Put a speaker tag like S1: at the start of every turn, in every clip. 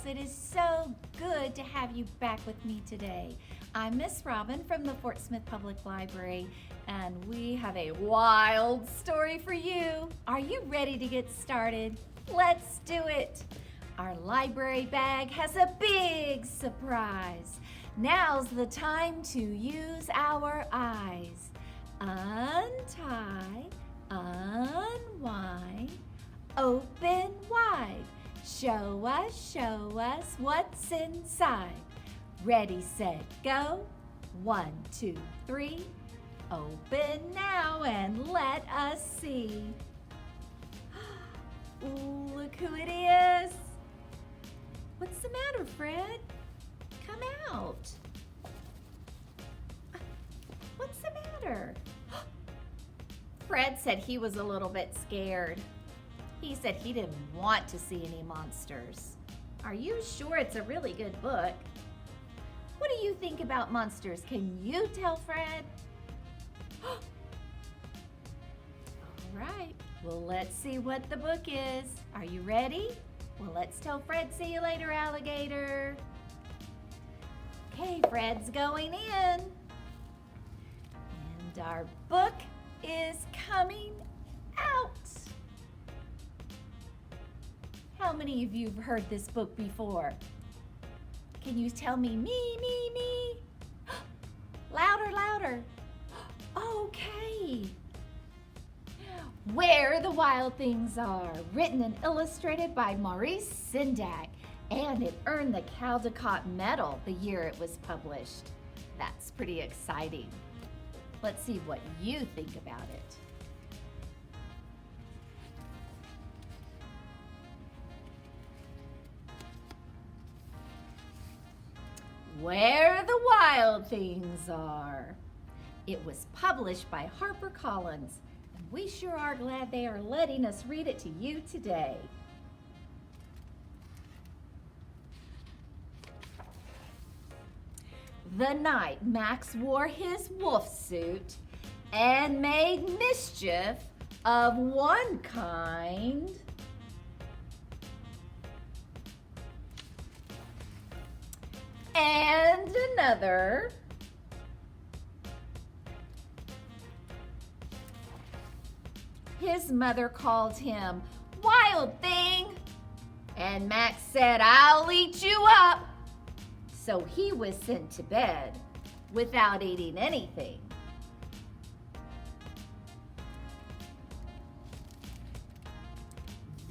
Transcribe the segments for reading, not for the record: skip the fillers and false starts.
S1: Pals. It is so good to have you back with me today. I'm Miss Robin from the Fort Smith Public Library, and we have a wild story for you. Are you ready to get started? Let's do it. Our library bag has a big surprise. Now's the time to use our eyes. Untie, unwind, open wide. Show us what's inside. Ready, set, go. 1, 2, 3. Open now and let us see. Ooh, look who it is. What's the matter, Fred? Come out. What's the matter? Fred said he was a little bit scared. He said he didn't want to see any monsters. Are you sure it's a really good book? What do you think about monsters? Can you tell Fred? All right, well, let's see what the book is. Are you ready? Well, let's tell Fred, see you later, alligator. Okay, Fred's going in. And our book is coming out. How many of you have heard this book before? Can you tell me, me? Louder, louder. Okay. Where the Wild Things Are, written and illustrated by Maurice Sendak, and it earned the Caldecott medal the year it was published. That's pretty exciting. Let's see what you think about it. Where the Wild Things Are. It was published by Harper Collins, and we sure are glad they are letting us read it to you today. The night Max wore his wolf suit and made mischief of one kind, and another, his mother called him Wild Thing, and Max said, "I'll eat you up." So he was sent to bed without eating anything.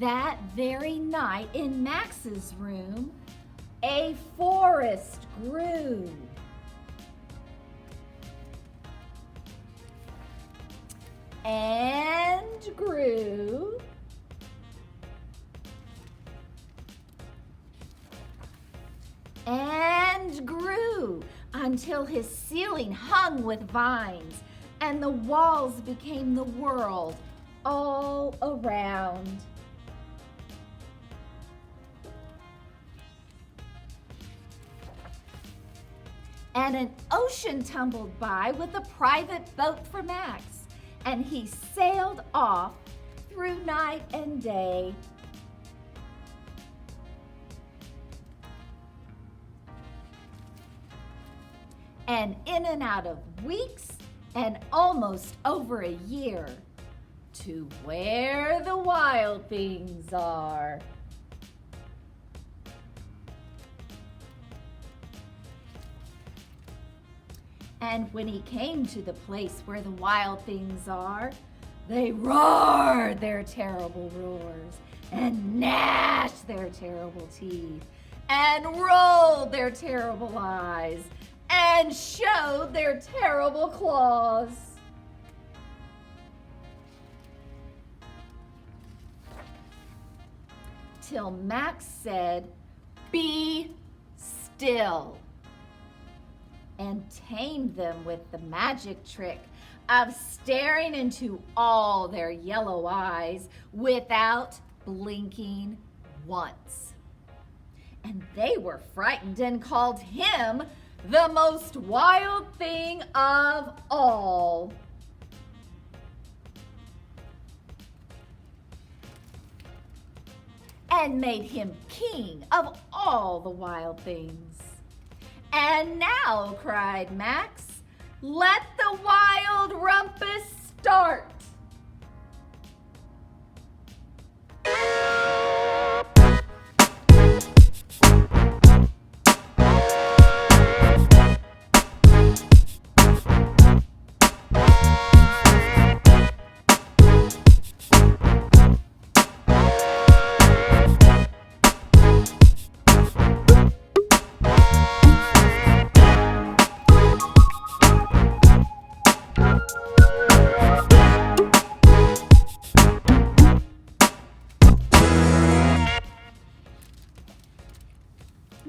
S1: That very night in Max's room, a forest grew. And grew. And grew until his ceiling hung with vines and the walls became the world all around. And an ocean tumbled by with a private boat for Max, and he sailed off through night and day. And in and out of weeks and almost over a year, to where the wild things are. And when he came to the place where the wild things are, they roared their terrible roars and gnashed their terrible teeth and rolled their terrible eyes and showed their terrible claws. Till Max said, "Be still," and tamed them with the magic trick of staring into all their yellow eyes without blinking once. And they were frightened and called him the most wild thing of all. and made him king of all the wild things. "And now," cried Max, "let the wild rumpus start."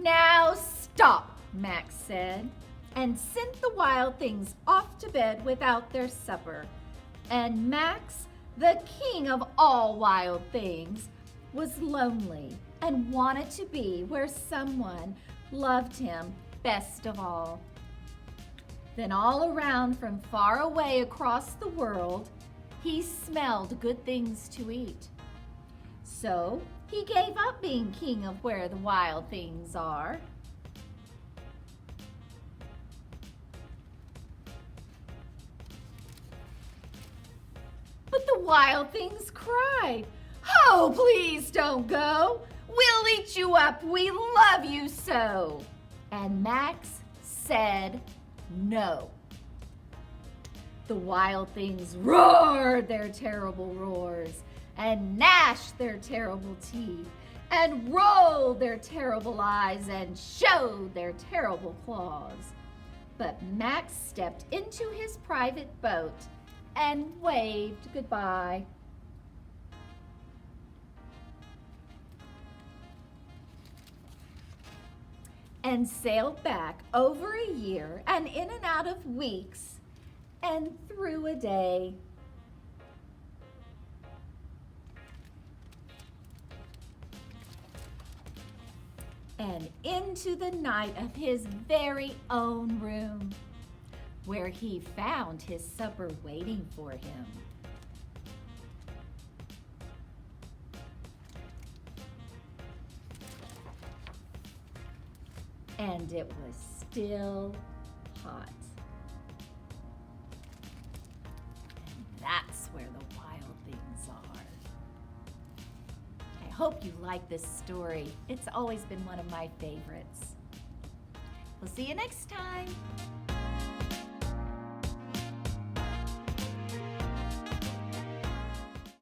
S1: "Now stop," Max said, and sent the wild things off to bed without their supper. And Max, the king of all wild things, was lonely and wanted to be where someone loved him best of all. Then all around from far away across the world, he smelled good things to eat. So he gave up being king of where the wild things are. But the wild things cried, "Oh, please don't go. We'll eat you up. We love you so." And Max said no. The wild things roared their terrible roars, and gnashed their terrible teeth, and rolled their terrible eyes, and showed their terrible claws. But Max stepped into his private boat and waved goodbye. And sailed back over a year, and in and out of weeks, and through a day. And into the night of his very own room, where he found his supper waiting for him. And it was still hot. And that's where the wild things are. I hope you like this story. It's always been one of my favorites. We'll see you next time.